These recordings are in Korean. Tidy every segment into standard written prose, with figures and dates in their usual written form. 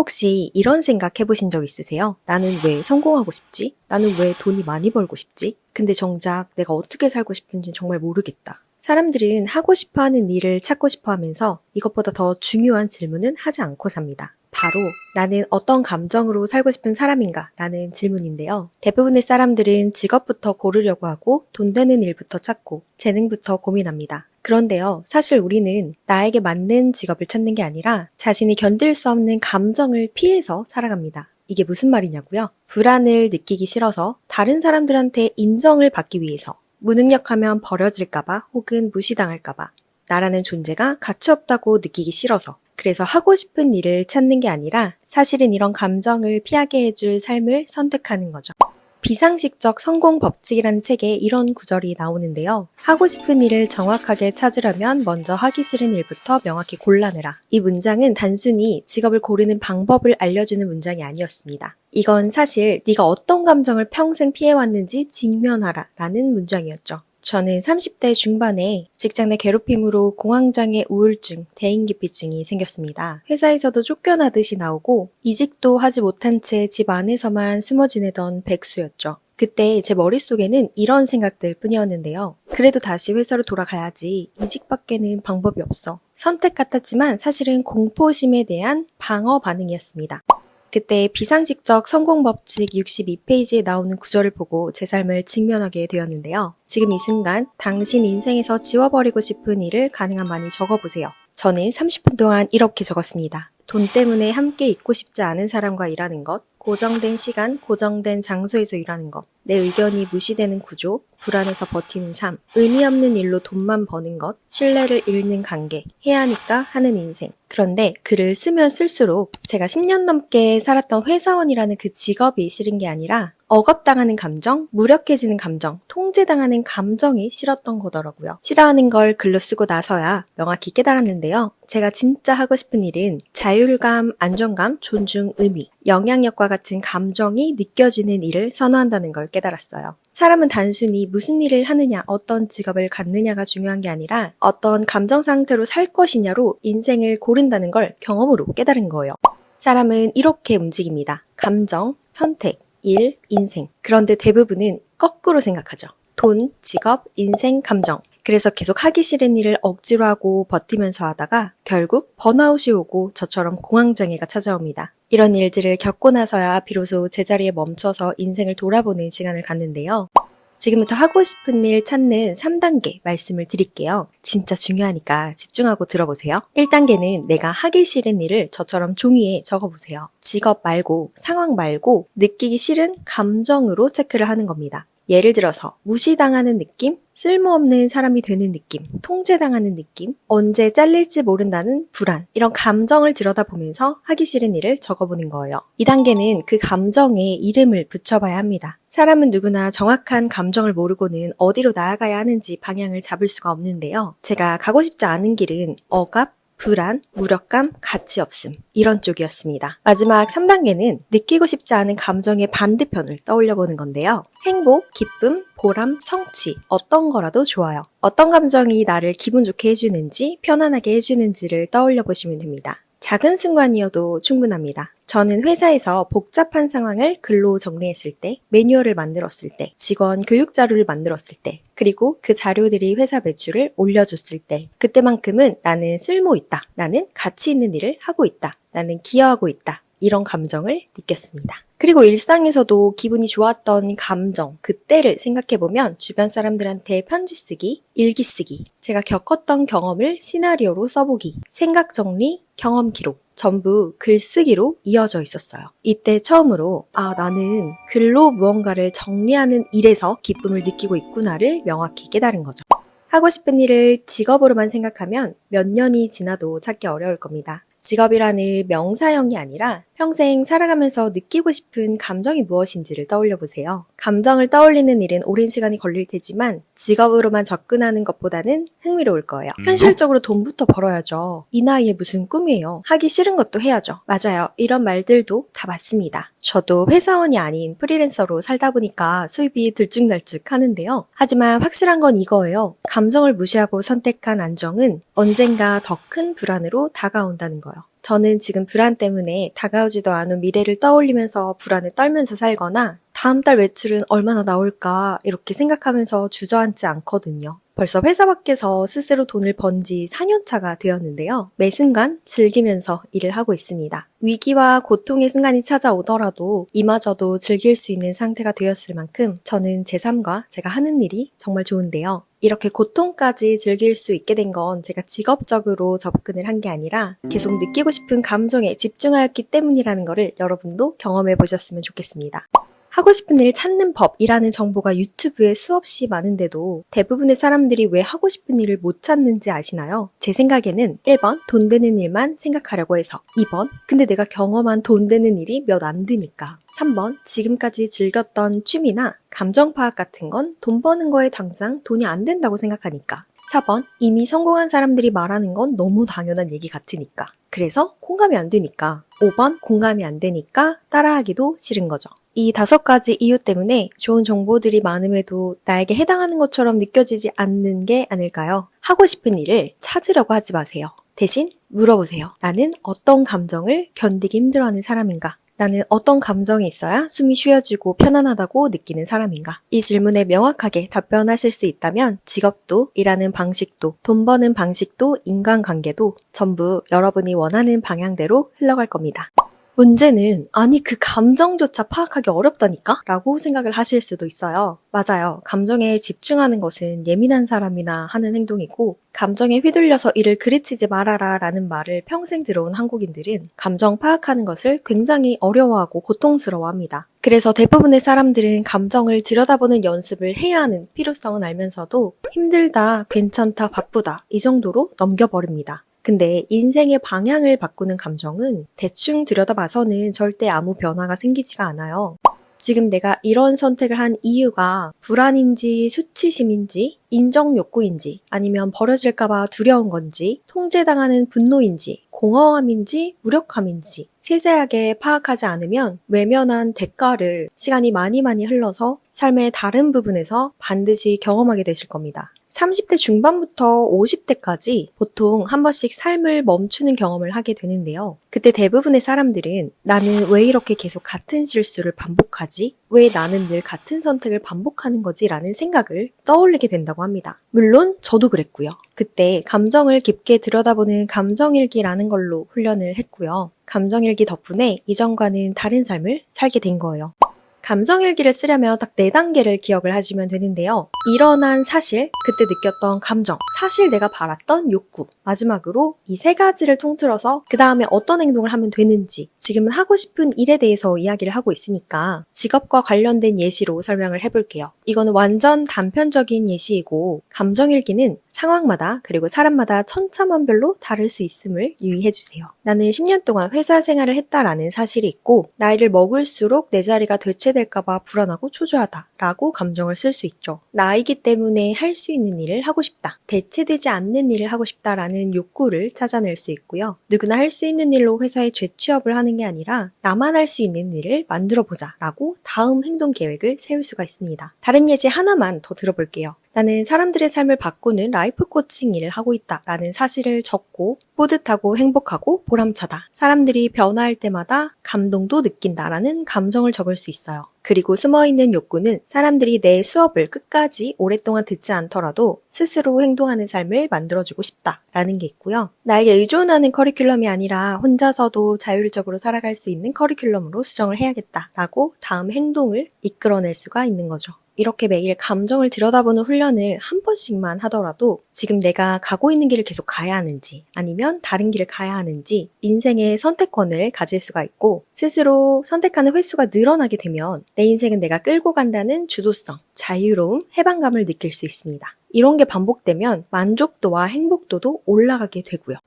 혹시 이런 생각 해보신 적 있으세요? 나는 왜 성공하고 싶지? 나는 왜 돈이 많이 벌고 싶지? 근데 정작 내가 어떻게 살고 싶은지 정말 모르겠다. 사람들은 하고 싶어 하는 일을 찾고 싶어 하면서 이것보다 더 중요한 질문은 하지 않고 삽니다. 바로 나는 어떤 감정으로 살고 싶은 사람인가? 라는 질문인데요. 대부분의 사람들은 직업부터 고르려고 하고 돈 되는 일부터 찾고 재능부터 고민합니다. 그런데요, 사실 우리는 나에게 맞는 직업을 찾는 게 아니라 자신이 견딜 수 없는 감정을 피해서 살아갑니다. 이게 무슨 말이냐고요? 불안을 느끼기 싫어서 다른 사람들한테 인정을 받기 위해서 무능력하면 버려질까봐 혹은 무시당할까봐 나라는 존재가 가치 없다고 느끼기 싫어서 그래서 하고 싶은 일을 찾는 게 아니라 사실은 이런 감정을 피하게 해줄 삶을 선택하는 거죠. 비상식적 성공 법칙이라는 책에 이런 구절이 나오는데요. 하고 싶은 일을 정확하게 찾으려면 먼저 하기 싫은 일부터 명확히 골라내라. 이 문장은 단순히 직업을 고르는 방법을 알려주는 문장이 아니었습니다. 이건 사실 네가 어떤 감정을 평생 피해왔는지 직면하라 라는 문장이었죠. 저는 30대 중반에 직장 내 괴롭힘으로 공황장애 우울증, 대인기피증이 생겼습니다. 회사에서도 쫓겨나듯이 나오고 이직도 하지 못한 채 집 안에서만 숨어 지내던 백수였죠. 그때 제 머릿속에는 이런 생각들 뿐이었는데요. 그래도 다시 회사로 돌아가야지. 이직밖에는 방법이 없어. 선택 같았지만 사실은 공포심에 대한 방어 반응이었습니다. 그때 비상식적 성공 법칙 62페이지에 나오는 구절을 보고 제 삶을 직면하게 되었는데요. 지금 이 순간 당신 인생에서 지워버리고 싶은 일을 가능한 많이 적어보세요. 저는 30분 동안 이렇게 적었습니다. 돈 때문에 함께 있고 싶지 않은 사람과 일하는 것, 고정된 시간, 고정된 장소에서 일하는 것, 내 의견이 무시되는 구조, 불안해서 버티는 삶, 의미 없는 일로 돈만 버는 것, 신뢰를 잃는 관계, 해야 하니까 하는 인생. 그런데 글을 쓰면 쓸수록 제가 10년 넘게 살았던 회사원이라는 그 직업이 싫은 게 아니라 억압당하는 감정, 무력해지는 감정, 통제당하는 감정이 싫었던 거더라고요. 싫어하는 걸 글로 쓰고 나서야 명확히 깨달았는데요. 제가 진짜 하고 싶은 일은 자율감, 안정감, 존중, 의미, 영향력과 같은 감정이 느껴지는 일을 선호한다는 걸 깨달았어요. 사람은 단순히 무슨 일을 하느냐, 어떤 직업을 갖느냐가 중요한 게 아니라 어떤 감정 상태로 살 것이냐로 인생을 고른다는 걸 경험으로 깨달은 거예요. 사람은 이렇게 움직입니다. 감정, 선택, 일, 인생. 그런데 대부분은 거꾸로 생각하죠. 돈, 직업, 인생, 감정. 그래서 계속 하기 싫은 일을 억지로 하고 버티면서 하다가 결국 번아웃이 오고 저처럼 공황장애가 찾아옵니다. 이런 일들을 겪고 나서야 비로소 제자리에 멈춰서 인생을 돌아보는 시간을 갖는데요. 지금부터 하고 싶은 일 찾는 3단계 말씀을 드릴게요. 진짜 중요하니까 집중하고 들어보세요. 1단계는 내가 하기 싫은 일을 저처럼 종이에 적어보세요. 직업 말고, 상황 말고 느끼기 싫은 감정으로 체크를 하는 겁니다. 예를 들어서 무시당하는 느낌, 쓸모없는 사람이 되는 느낌, 통제당하는 느낌, 언제 잘릴지 모른다는 불안, 이런 감정을 들여다보면서 하기 싫은 일을 적어보는 거예요. 2단계는 그 감정에 이름을 붙여봐야 합니다. 사람은 누구나 정확한 감정을 모르고는 어디로 나아가야 하는지 방향을 잡을 수가 없는데요. 제가 가고 싶지 않은 길은 억압, 불안, 무력감, 가치 없음 이런 쪽이었습니다. 마지막 3단계는 느끼고 싶지 않은 감정의 반대편을 떠올려 보는 건데요. 행복, 기쁨, 보람, 성취 어떤 거라도 좋아요. 어떤 감정이 나를 기분 좋게 해주는지 편안하게 해주는지를 떠올려 보시면 됩니다. 작은 순간이어도 충분합니다. 저는 회사에서 복잡한 상황을 글로 정리했을 때, 매뉴얼을 만들었을 때, 직원 교육 자료를 만들었을 때, 그리고 그 자료들이 회사 매출을 올려줬을 때, 그때만큼은 나는 쓸모 있다. 나는 가치 있는 일을 하고 있다. 나는 기여하고 있다. 이런 감정을 느꼈습니다. 그리고 일상에서도 기분이 좋았던 감정, 그때를 생각해보면 주변 사람들한테 편지 쓰기, 일기 쓰기, 제가 겪었던 경험을 시나리오로 써보기, 생각 정리, 경험 기록, 전부 글쓰기로 이어져 있었어요. 이때 처음으로 나는 글로 무언가를 정리하는 일에서 기쁨을 느끼고 있구나를 명확히 깨달은 거죠. 하고 싶은 일을 직업으로만 생각하면 몇 년이 지나도 찾기 어려울 겁니다. 직업이라는 명사형이 아니라 평생 살아가면서 느끼고 싶은 감정이 무엇인지를 떠올려 보세요. 감정을 떠올리는 일은 오랜 시간이 걸릴 테지만 직업으로만 접근하는 것보다는 흥미로울 거예요. 현실적으로 돈부터 벌어야죠. 이 나이에 무슨 꿈이에요. 하기 싫은 것도 해야죠. 맞아요. 이런 말들도 다 맞습니다. 저도 회사원이 아닌 프리랜서로 살다 보니까 수입이 들쭉날쭉 하는데요. 하지만 확실한 건 이거예요. 감정을 무시하고 선택한 안정은 언젠가 더 큰 불안으로 다가온다는 거예요. 저는 지금 불안 때문에 다가오지도 않은 미래를 떠올리면서 불안에 떨면서 살거나 다음 달 매출은 얼마나 나올까 이렇게 생각하면서 주저앉지 않거든요. 벌써 회사 밖에서 스스로 돈을 번 지 4년 차가 되었는데요. 매 순간 즐기면서 일을 하고 있습니다. 위기와 고통의 순간이 찾아오더라도 이마저도 즐길 수 있는 상태가 되었을 만큼 저는 제 삶과 제가 하는 일이 정말 좋은데요. 이렇게 고통까지 즐길 수 있게 된 건 제가 직업적으로 접근을 한 게 아니라 계속 느끼고 싶은 감정에 집중하였기 때문이라는 거를 여러분도 경험해 보셨으면 좋겠습니다. 하고 싶은 일을 찾는 법이라는 정보가 유튜브에 수없이 많은데도 대부분의 사람들이 왜 하고 싶은 일을 못 찾는지 아시나요? 제 생각에는 1번 돈 되는 일만 생각하려고 해서, 2번 근데 내가 경험한 돈 되는 일이 몇 안 되니까, 3번 지금까지 즐겼던 취미나 감정 파악 같은 건 돈 버는 거에 당장 돈이 안 된다고 생각하니까, 4번 이미 성공한 사람들이 말하는 건 너무 당연한 얘기 같으니까, 그래서 공감이 안 되니까, 5번 공감이 안 되니까 따라하기도 싫은 거죠. 이 5가지 이유 때문에 좋은 정보들이 많음에도 나에게 해당하는 것처럼 느껴지지 않는 게 아닐까요? 하고 싶은 일을 찾으려고 하지 마세요. 대신 물어보세요. 나는 어떤 감정을 견디기 힘들어하는 사람인가? 나는 어떤 감정이 있어야 숨이 쉬어지고 편안하다고 느끼는 사람인가? 이 질문에 명확하게 답변하실 수 있다면 직업도, 일하는 방식도, 돈 버는 방식도, 인간관계도 전부 여러분이 원하는 방향대로 흘러갈 겁니다. 문제는 아니 그 감정조차 파악하기 어렵다니까? 라고 생각을 하실 수도 있어요. 맞아요. 감정에 집중하는 것은 예민한 사람이나 하는 행동이고 감정에 휘둘려서 이를 그르치지 말아라 라는 말을 평생 들어온 한국인들은 감정 파악하는 것을 굉장히 어려워하고 고통스러워합니다. 그래서 대부분의 사람들은 감정을 들여다보는 연습을 해야 하는 필요성은 알면서도 힘들다, 괜찮다, 바쁘다 이 정도로 넘겨버립니다. 근데 인생의 방향을 바꾸는 감정은 대충 들여다봐서는 절대 아무 변화가 생기지가 않아요. 지금 내가 이런 선택을 한 이유가 불안인지 수치심인지 인정 욕구인지 아니면 버려질까봐 두려운 건지 통제당하는 분노인지 공허함인지 무력함인지 세세하게 파악하지 않으면 외면한 대가를 시간이 많이 흘러서 삶의 다른 부분에서 반드시 경험하게 되실 겁니다. 30대 중반부터 50대까지 보통 한 번씩 삶을 멈추는 경험을 하게 되는데요. 그때 대부분의 사람들은 나는 왜 이렇게 계속 같은 실수를 반복하지? 왜 나는 늘 같은 선택을 반복하는 거지? 라는 생각을 떠올리게 된다고 합니다. 물론 저도 그랬고요. 그때 감정을 깊게 들여다보는 감정일기라는 걸로 훈련을 했고요. 감정일기 덕분에 이전과는 다른 삶을 살게 된 거예요. 감정일기를 쓰려면 딱 4단계를 기억을 하시면 되는데요. 일어난 사실, 그때 느꼈던 감정, 사실 내가 바랐던 욕구, 마지막으로 이 3가지를 통틀어서 그 다음에 어떤 행동을 하면 되는지, 지금은 하고 싶은 일에 대해서 이야기를 하고 있으니까 직업과 관련된 예시로 설명을 해볼게요. 이거는 완전 단편적인 예시이고 감정일기는 상황마다 그리고 사람마다 천차만별로 다를 수 있음을 유의해주세요. 나는 10년 동안 회사 생활을 했다라는 사실이 있고 나이를 먹을수록 내 자리가 대체될까봐 불안하고 초조하다 라고 감정을 쓸 수 있죠. 나이기 때문에 할 수 있는 일을 하고 싶다. 대체되지 않는 일을 하고 싶다라는 욕구를 찾아낼 수 있고요. 누구나 할 수 있는 일로 회사에 재취업을 하는 게 아니라 나만 할 수 있는 일을 만들어보자 라고 다음 행동 계획을 세울 수가 있습니다. 다른 예시 하나만 더 들어볼게요. 나는 사람들의 삶을 바꾸는 라이프 코칭 일을 하고 있다 라는 사실을 적고 뿌듯하고 행복하고 보람차다. 사람들이 변화할 때마다 감동도 느낀다 라는 감정을 적을 수 있어요. 그리고 숨어있는 욕구는 사람들이 내 수업을 끝까지 오랫동안 듣지 않더라도 스스로 행동하는 삶을 만들어주고 싶다 라는 게 있고요. 나에게 의존하는 커리큘럼이 아니라 혼자서도 자율적으로 살아갈 수 있는 커리큘럼으로 수정을 해야겠다 라고 다음 행동을 이끌어낼 수가 있는 거죠. 이렇게 매일 감정을 들여다보는 훈련을 한 번씩만 하더라도 지금 내가 가고 있는 길을 계속 가야 하는지 아니면 다른 길을 가야 하는지 인생의 선택권을 가질 수가 있고 스스로 선택하는 횟수가 늘어나게 되면 내 인생은 내가 끌고 간다는 주도성, 자유로움, 해방감을 느낄 수 있습니다. 이런 게 반복되면 만족도와 행복도도 올라가게 되고요.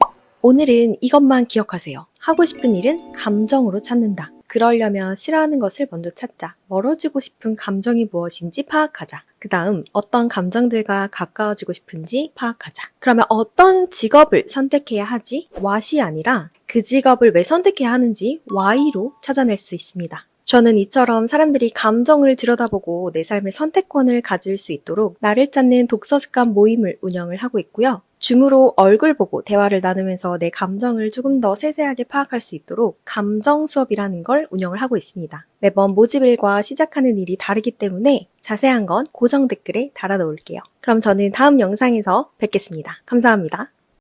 오늘은 이것만 기억하세요. 하고 싶은 일은 감정으로 찾는다. 그러려면 싫어하는 것을 먼저 찾자. 멀어지고 싶은 감정이 무엇인지 파악하자. 그 다음 어떤 감정들과 가까워지고 싶은지 파악하자. 그러면 어떤 직업을 선택해야 하지? what이 아니라 그 직업을 왜 선택해야 하는지 why로 찾아낼 수 있습니다. 저는 이처럼 사람들이 감정을 들여다보고 내 삶의 선택권을 가질 수 있도록 나를 찾는 독서 습관 모임을 운영을 하고 있고요. 줌으로 얼굴 보고 대화를 나누면서 내 감정을 조금 더 세세하게 파악할 수 있도록 감정 수업이라는 걸 운영을 하고 있습니다. 매번 모집일과 시작하는 일이 다르기 때문에 자세한 건 고정 댓글에 달아 놓을게요. 그럼 저는 다음 영상에서 뵙겠습니다. 감사합니다.